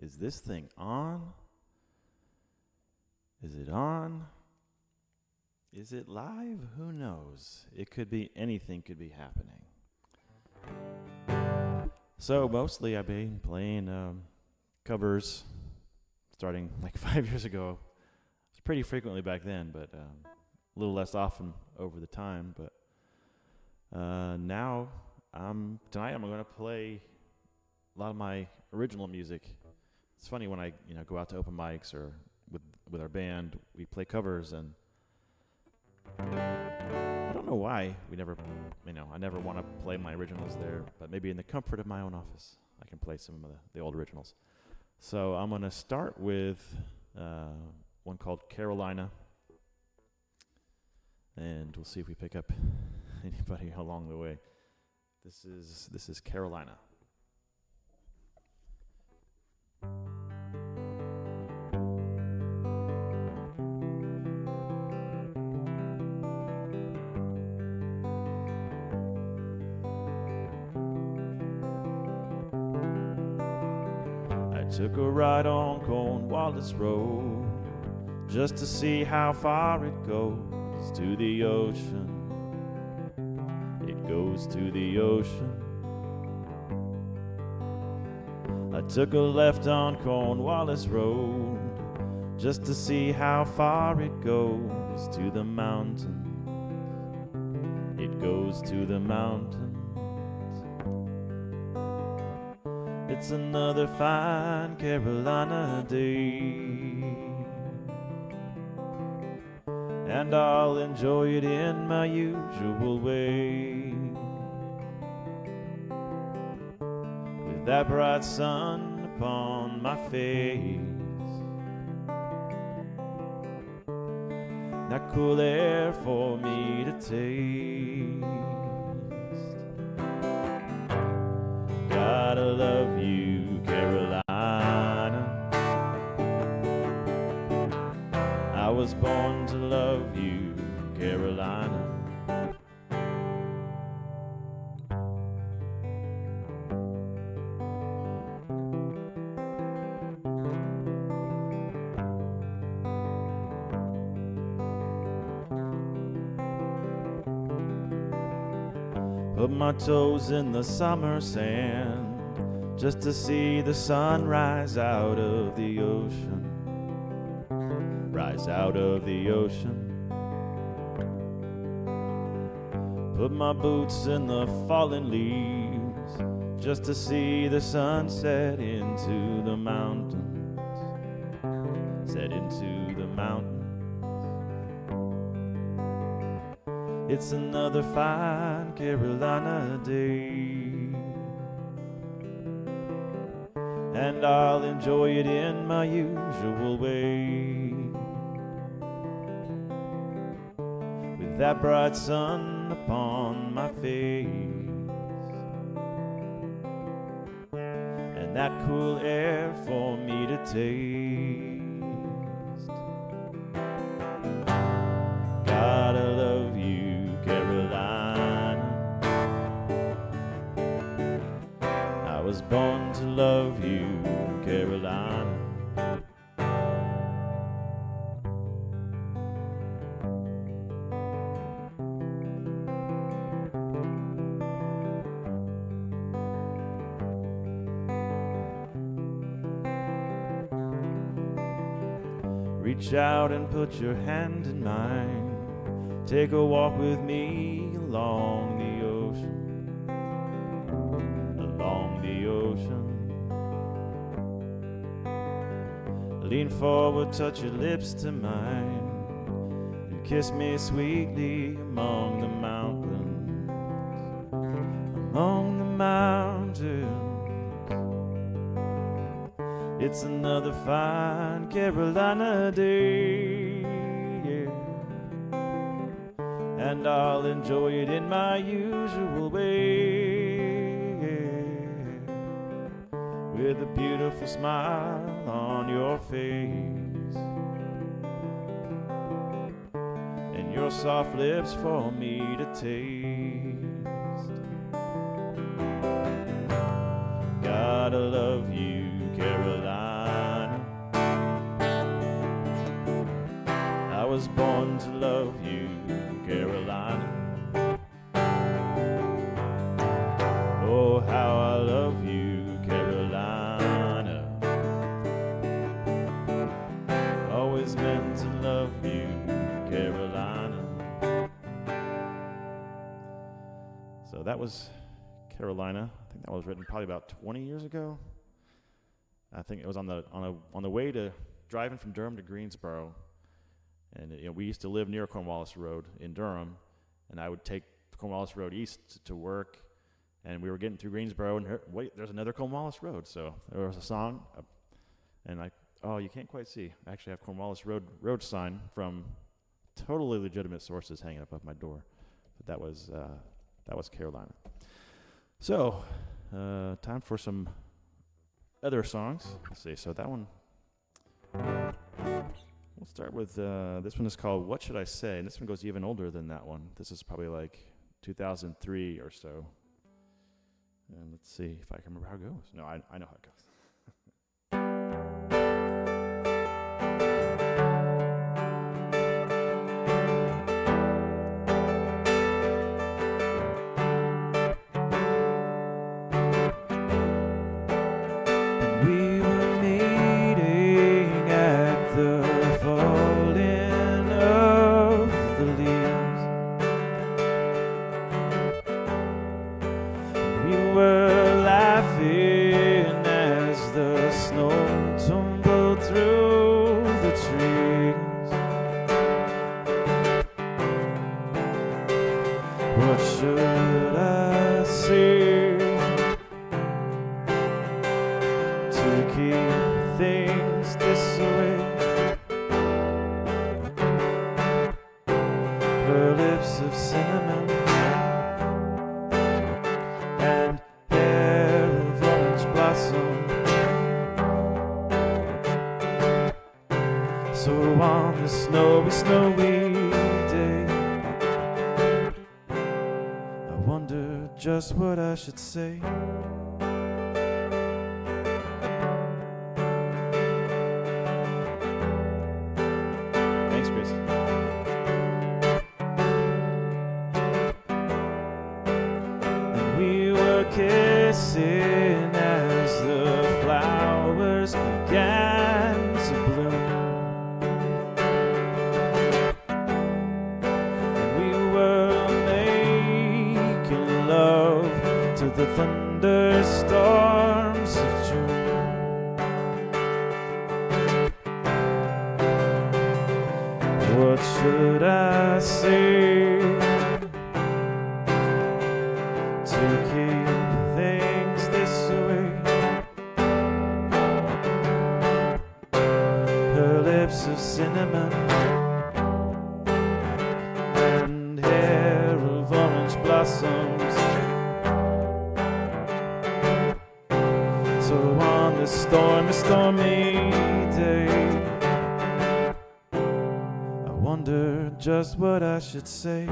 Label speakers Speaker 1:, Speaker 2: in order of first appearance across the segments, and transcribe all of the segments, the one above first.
Speaker 1: Is this thing on? Is it on? Is it live? Who knows? It could be, anything could be happening. So mostly I've been playing covers starting like 5 years ago. It's pretty frequently back then, but a little less often over the time. But now, tonight I'm going to play a lot of my original music. It's funny when I go out to open mics or with our band, we play covers, and I don't know why we never, I never want to play my originals there, but maybe in the comfort of my own office, I can play some of the old originals. So I'm going to start with one called Carolina, and we'll see if we pick up anybody along the way. This is Carolina. I took a ride on Cornwallis Road just to see how far it goes to the ocean. It goes to the ocean. I took a left on Cornwallis Road just to see how far it goes to the mountains. It goes to the mountains. It's another fine Carolina day, and I'll enjoy it in my usual way, with that bright sun upon my face, that cool air for me to taste. Gotta love you, Carolina. I was born to love you, Carolina. Put my toes in the summer sand just to see the sun rise out of the ocean. Rise out of the ocean. Put my boots in the fallen leaves just to see the sun set into the mountains. Set into the mountains. It's another fine Carolina day, and I'll enjoy it in my usual way, with that bright sun upon my face, and that cool air for me to taste. Gotta love you, Carolina. I was born to love you, Carolina. Reach out and put your hand in mine. Take a walk with me along the ocean. Along the ocean. Lean forward, touch your lips to mine, and kiss me sweetly among the mountains. Among the mountains. It's another fine Carolina day, yeah, and I'll enjoy it in my usual way, yeah, with a beautiful smile on your face, and your soft lips for me to taste. Gotta love you, Carolina. was born to love you, Carolina. Oh, how I love you, Carolina. Always meant to love you, Carolina. So that was Carolina. I think that was written probably about 20 years ago. I think it was on the way to driving from Durham to Greensboro, and we used to live near Cornwallis Road in Durham, and I would take Cornwallis Road east to work, and we were getting through Greensboro, and wait, there's another Cornwallis Road. So there was a song, and you can't quite see. I actually have Cornwallis Road sign from totally legitimate sources hanging up my door, but that was Carolina. So time for some other songs. Let's see. So that one, we'll start with this one is called "What Should I Say," and this one goes even older than that one. This is probably like 2003 or so. And let's see if I can remember how it goes. No, I know how it goes. What should I say to keep things this way? Her lips of cinnamon and hair of orange blossom. So on the snowy, snowy day, I wonder just what I should say. Thanks, Chris. And we were kissing as the flowers began to bloom. The thunderstorms of June. What should I say to keep things this way? Her lips of cinnamon and hair of orange blossoms. So on this stormy, stormy day, I wonder just what I should say.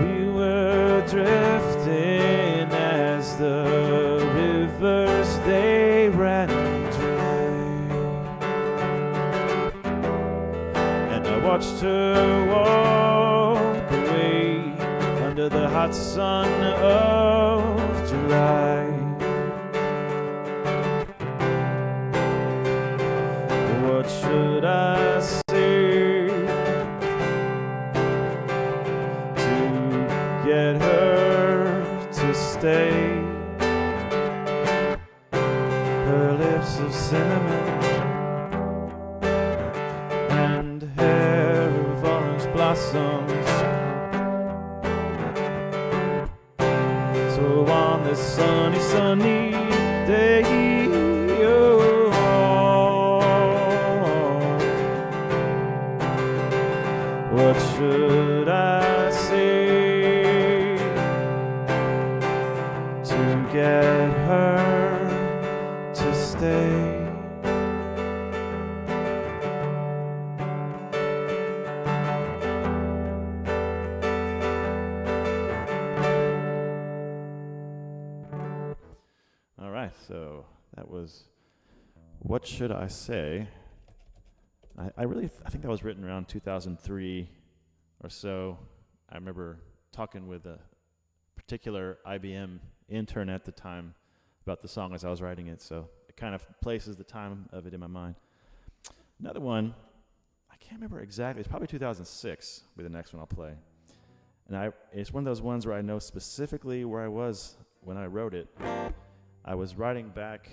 Speaker 1: We were drifting as the rivers they ran dry. Watched her walk away under the hot sun of July. What should I say to get her to stay? Her lips of cinnamon and hair of orange blossoms. So on this sunny, sunny day, what should I say to get her to stay? go. That was What Should I Say? I think that was written around 2003 or so. I remember talking with a particular IBM intern at the time about the song as I was writing it, so it kind of places the time of it in my mind. Another one, I can't remember exactly. It's probably 2006 will be the next one I'll play. And it's one of those ones where I know specifically where I was when I wrote it. I was writing back,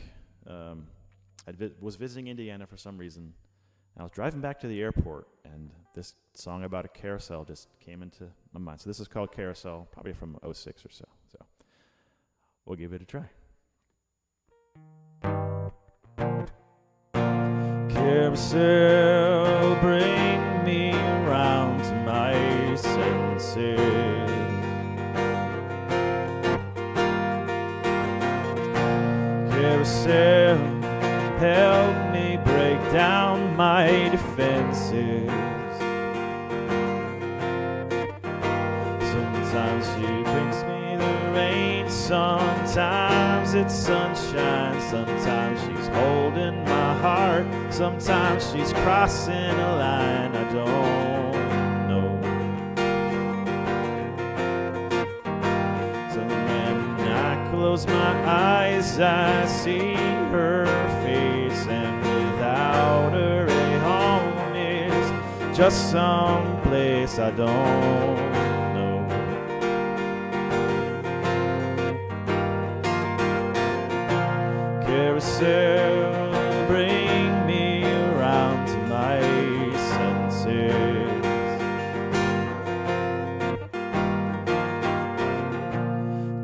Speaker 1: was visiting Indiana for some reason. I was driving back to the airport, and this song about a carousel just came into my mind. So this is called Carousel, probably from '06 or so. So we'll give it a try. Carousel, bring me around to my senses. Carousel, help me break down my defenses. Sometimes she brings me the rain, sometimes it's sunshine, sometimes she's holding my heart, sometimes she's crossing a line I don't know. So when I close my eyes, I see her face, and without her a home is just some place I don't know. Carousel, bring me around to my senses.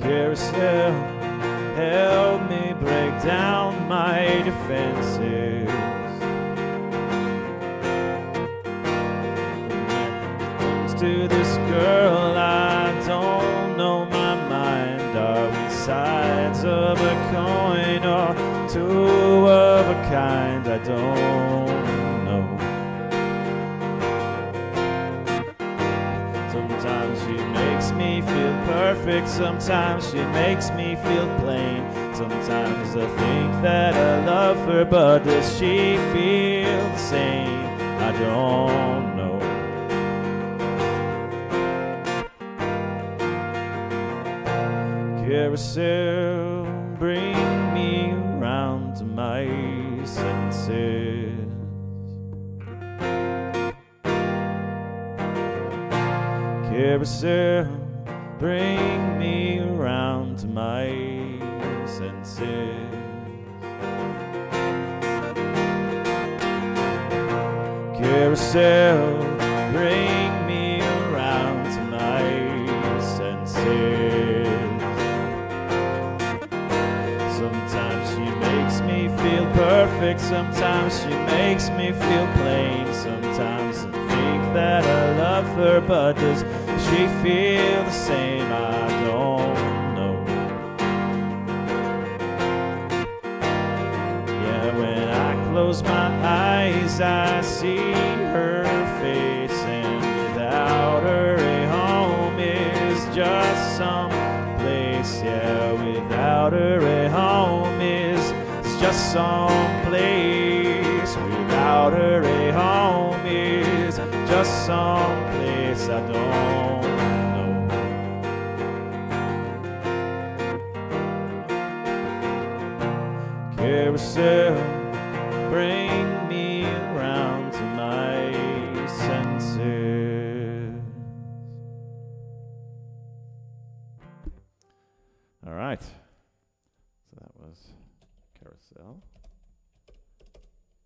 Speaker 1: Carousel, help me break down my defenses. When it comes to this girl, I don't know my mind. Are we sides of a coin or two of a kind? I don't know. Sometimes she makes me feel perfect, sometimes she makes me feel plain. Sometimes I think that I love her, but does she feel the same? I don't know. Carousel, bring me around to my senses. Carousel, bring me around to my senses. Carousel, bring me around to my senses. Sometimes she makes me feel perfect, sometimes she makes me feel plain. Sometimes I think that I love her, but does she feel the same? I don't know. Yeah, when I close my eyes, I see her face, and without her a home is just some place. Yeah, without her a home is just some place. Without her a home is just some place I don't know. Carousel, bring me around to my senses. All right. So that was Carousel.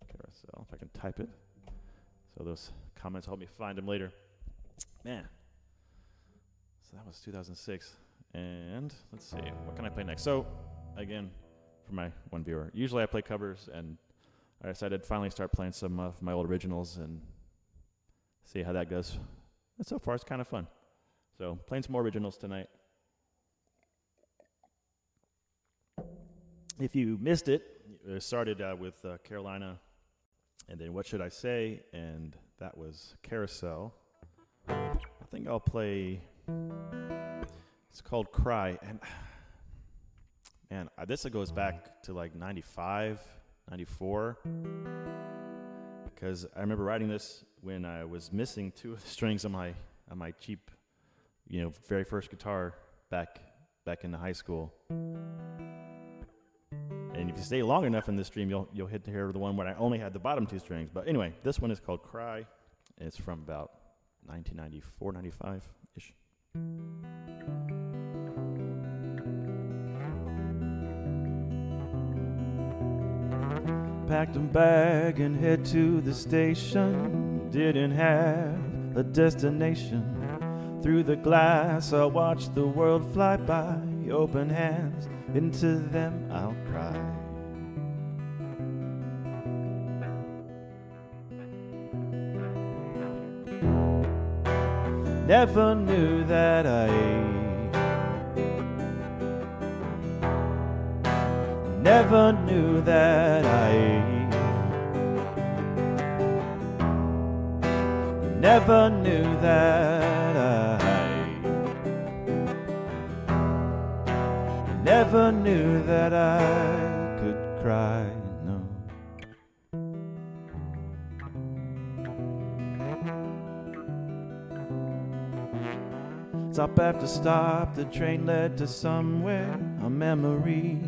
Speaker 1: Carousel, if I can type it. So those comments help me find them later. Man. So that was 2006. And let's see, what can I play next? So, again, for my one viewer, usually I play covers, and I decided to finally start playing some of my old originals and see how that goes. And so far, it's kind of fun. So, playing some more originals tonight. If you missed it, it started with Carolina, and then What Should I Say? And that was Carousel. I think I'll play, it's called Cry. And Man, this goes back to like 95, 94. Because I remember writing this when I was missing two of the strings on my cheap, very first guitar back in high school. And if you stay long enough in this stream, you'll hit to hear the one where I only had the bottom two strings. But anyway, this one is called Cry. And it's from about 1994, 95-ish. Packed a bag and head to the station. Didn't have a destination. Through the glass I watched the world fly by. Open hands, into them I'll cry. Never knew that never knew that never knew that never knew that I could cry, no. Stop after stop, the train led to somewhere, a memory,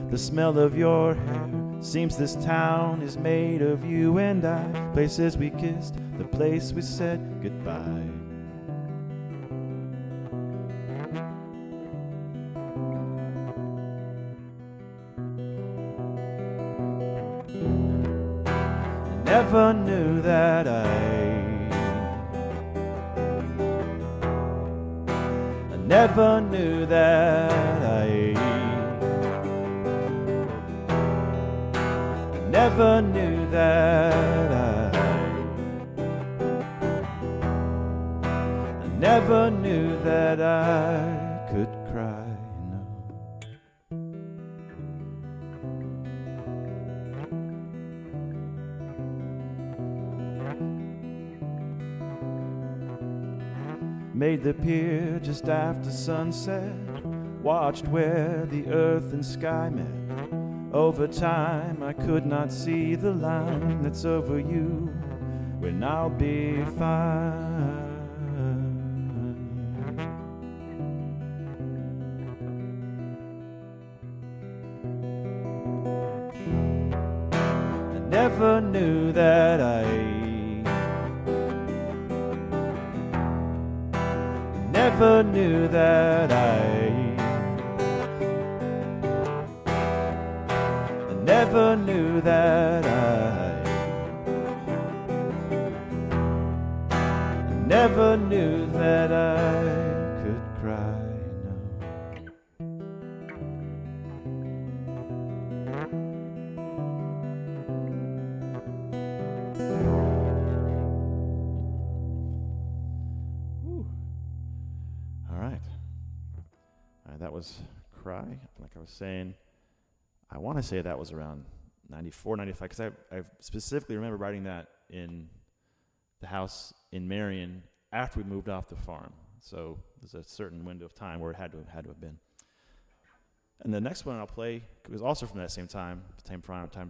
Speaker 1: the smell of your hair. Seems this town is made of you and I. Places we kissed, the place we said goodbye. Never knew that never knew that never knew that never knew that I could cry, no. Made the pier just after sunset, watched where the earth and sky met. Over time I could not see the line that's over you when I'll be fine. I never knew that never knew that never knew that never knew that I could cry, no. All right, that was Cry, like I was saying. I want to say that was around 94, 95, because I specifically remember writing that in the house in Marion after we moved off the farm. So there's a certain window of time where it had to have been. And the next one I'll play was also from that same time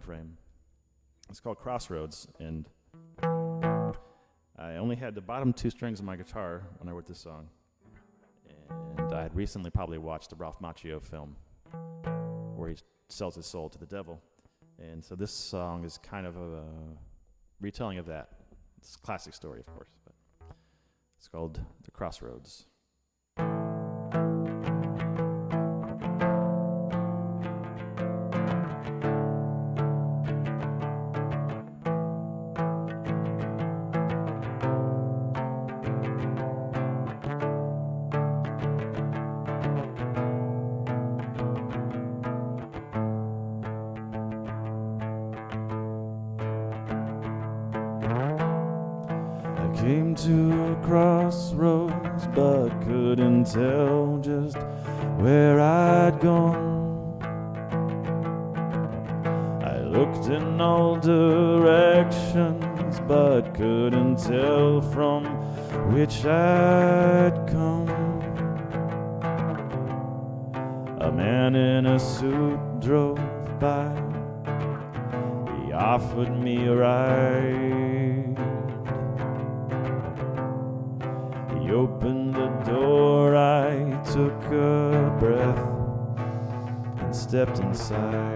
Speaker 1: frame. It's called Crossroads, and I only had the bottom two strings of my guitar when I wrote this song. And I had recently probably watched the Ralph Macchio film where he sells his soul to the devil. And so this song is kind of a retelling of that. It's a classic story, of course, but it's called The Crossroads. Came to a crossroads, but couldn't tell just where I'd gone. I looked in all directions, but couldn't tell from which I'd come. A A man in a suit drove by. He offered me a ride. He opened the door, I took a breath and stepped inside.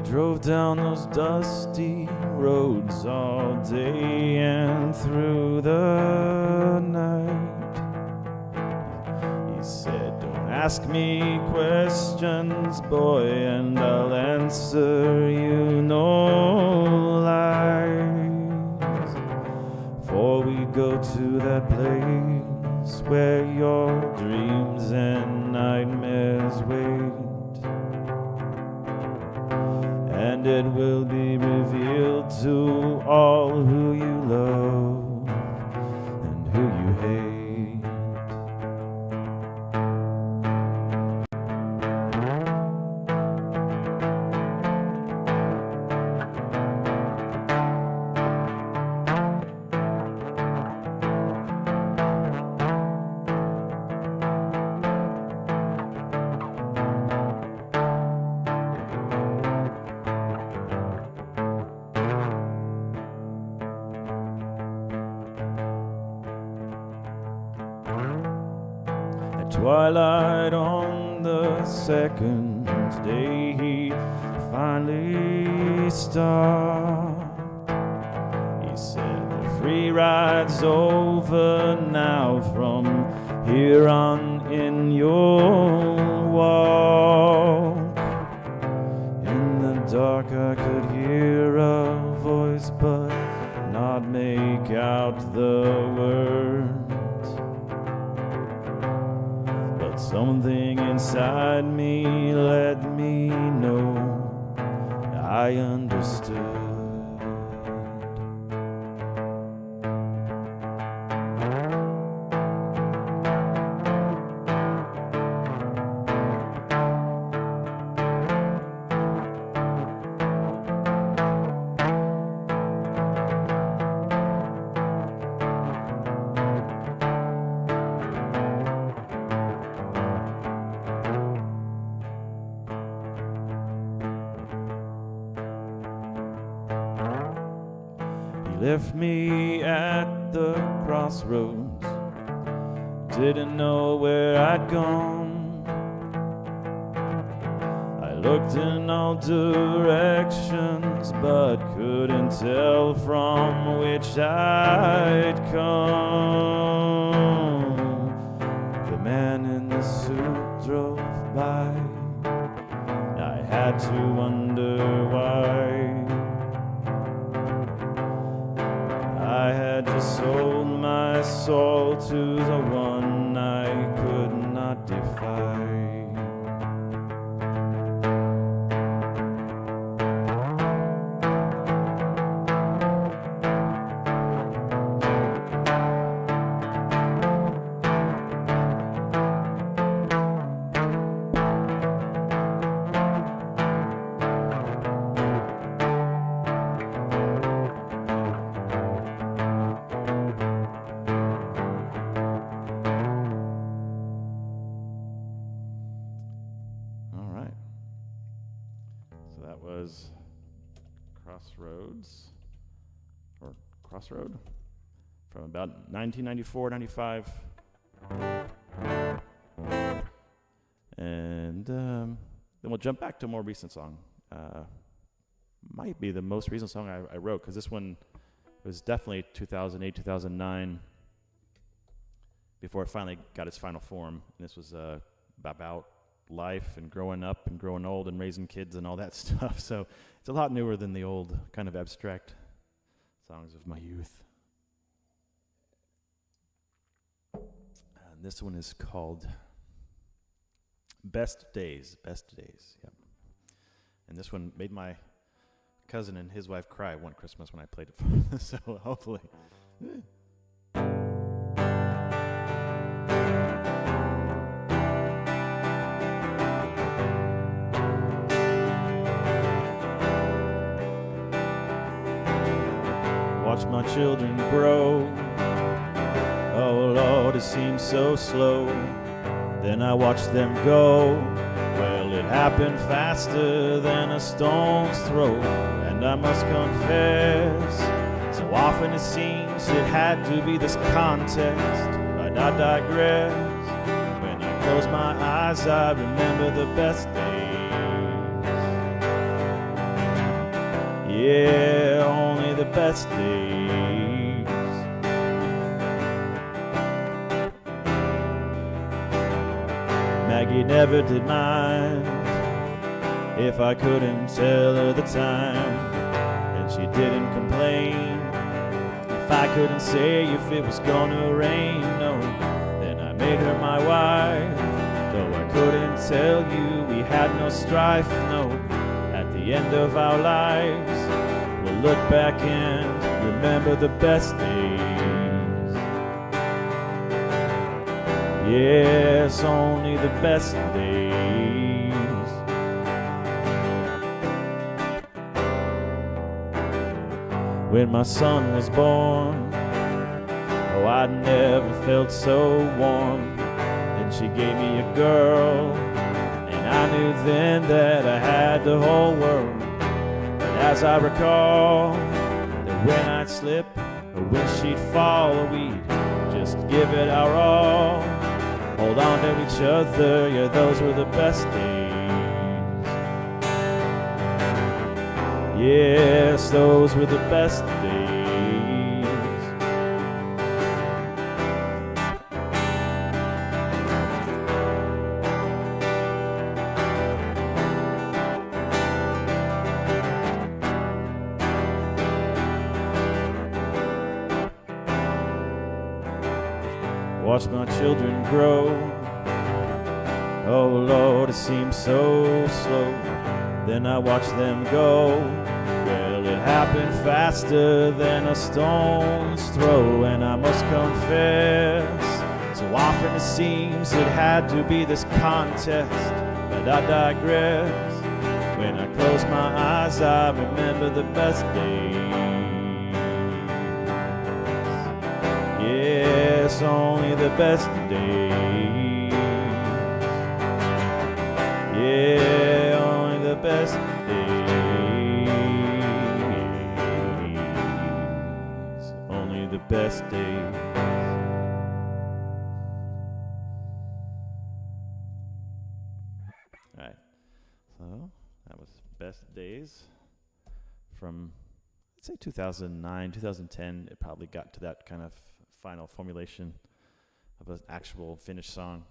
Speaker 1: Drove down those dusty roads all day and through the night. He said, don't ask me questions, boy, and I'll answer you no lies. For we go to that place where your dreams and nightmares wait. And it will be revealed to all who you love and who you hate. Twilight on the second day, he finally stopped. He said, the free ride's over now. From here on in you'll walk. In the dark I could hear a voice but not make out the words. Something inside me let me know I understood. Left me at the crossroads, didn't know where I'd gone. I looked in all directions, but couldn't tell from which I'd come. The man in the suit drove by. I had to wonder why. I had just sold my soul to the one I could not defy. Crossroad from about 1994, 95. And then we'll jump back to a more recent song. Might be the most recent song I wrote, because this one was definitely 2008, 2009, before it finally got its final form. And this was about life and growing up and growing old and raising kids and all that stuff. So it's a lot newer than the old kind of abstract songs of my youth. And this one is called Best Days. Yep. And this one made my cousin and his wife cry one Christmas when I played it for them. So hopefully. Watch my children grow. Oh Lord, it seems so slow. Then I watch them go. Well, it happened faster than a stone's throw. And I must confess, so often it seems it had to be this contest. But I digress. When I close my eyes, I remember the best days. Yeah, only the best days. Maggie never did mind if I couldn't tell her the time, and she didn't complain if I couldn't say if it was gonna rain. No, then I made her my wife, though I couldn't tell you we had no strife. No, at the end of our lives we'll look back and remember the best days. Yes, only the best days. When my son was born, oh, I never felt so warm. Then she gave me a girl, and I knew then that I had the whole world. But as I recall, that when I'd slip or when she'd fall, we'd just give it our all. Hold on to each other, yeah, those were the best days. Yes, those were the best days. Watch my children grow. Oh Lord, it seems so slow. Then I watch them go. Well, it happened faster than a stone's throw. And I must confess, so often it seems it had to be this contest. But I digress. When I close my eyes, I remember the best days. Yes, only the best days. Yeah, only the best days. Only the best days. All right, so that was Best Days from, I'd say 2009, 2010. It probably got to that kind of final formulation of an actual finished song.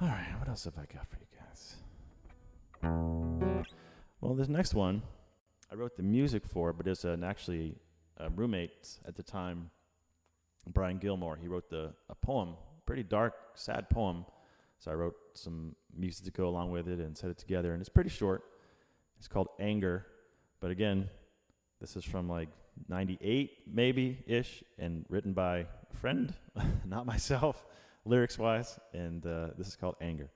Speaker 1: All right, what else have I got for you guys? Well, this next one, I wrote the music for, but it's actually a roommate at the time, Brian Gilmore. He wrote a poem, pretty dark, sad poem. So I wrote some music to go along with it and set it together, and it's pretty short. It's called Anger, but again, this is from like 98 maybe-ish, and written by a friend, not myself, lyrics-wise, and this is called Anger.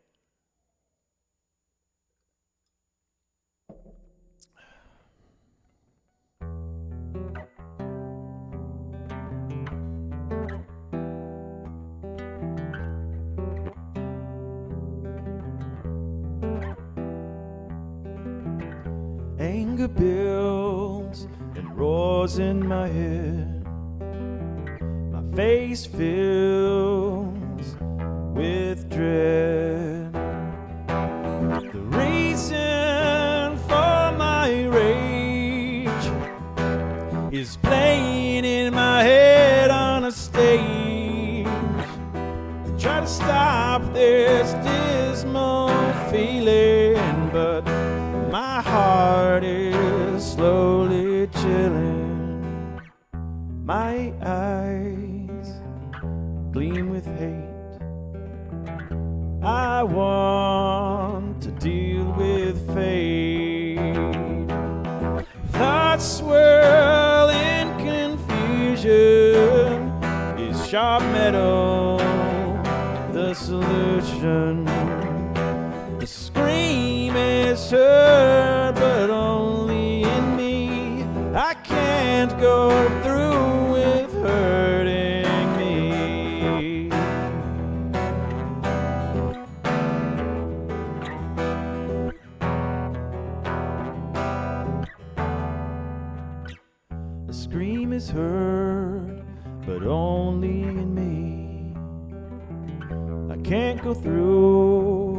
Speaker 1: Anger builds and roars in my head. My face fills with dread. The reason for my rage is playing in my head on a stage. I try to stop this dismal feeling, but my heart is slowly chilling. My eyes gleam with hate. I want to deal with fate. Thoughts swirl in confusion. Is sharp metal the solution? The scream is heard, but only in me. I can't go through with hurting me. The scream is heard, but only in me. I can't go through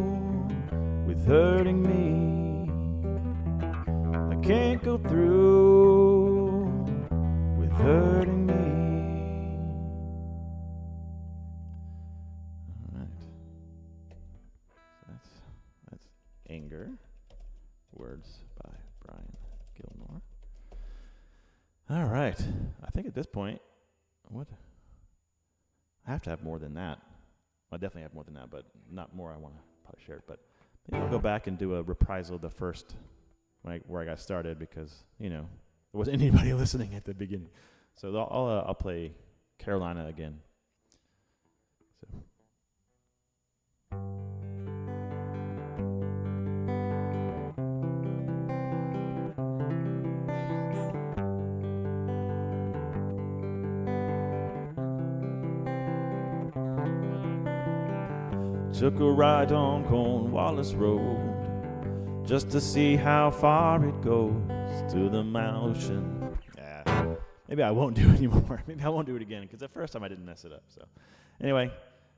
Speaker 1: with hurting me. I can't go through with hurting me. All right. That's Anger. Words by Brian Gilmore. All right. I think at this point, what? I have to have more than that. I definitely have more than that, but not more. I want to probably share it, but maybe I'll go back and do a reprisal of the first where I got started, because there wasn't anybody listening at the beginning. So I'll play Carolina again. So. Took a ride on Cornwallis Road just to see how far it goes to the mountain. Yeah, maybe I won't do it anymore. Maybe I won't do it again, because the first time I didn't mess it up. So anyway,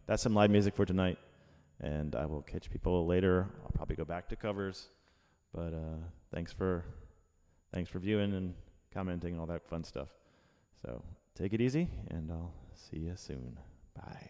Speaker 1: that's some live music for tonight, and I will catch people later. I'll probably go back to covers, but thanks for viewing and commenting and all that fun stuff. So take it easy, and I'll see you soon. Bye.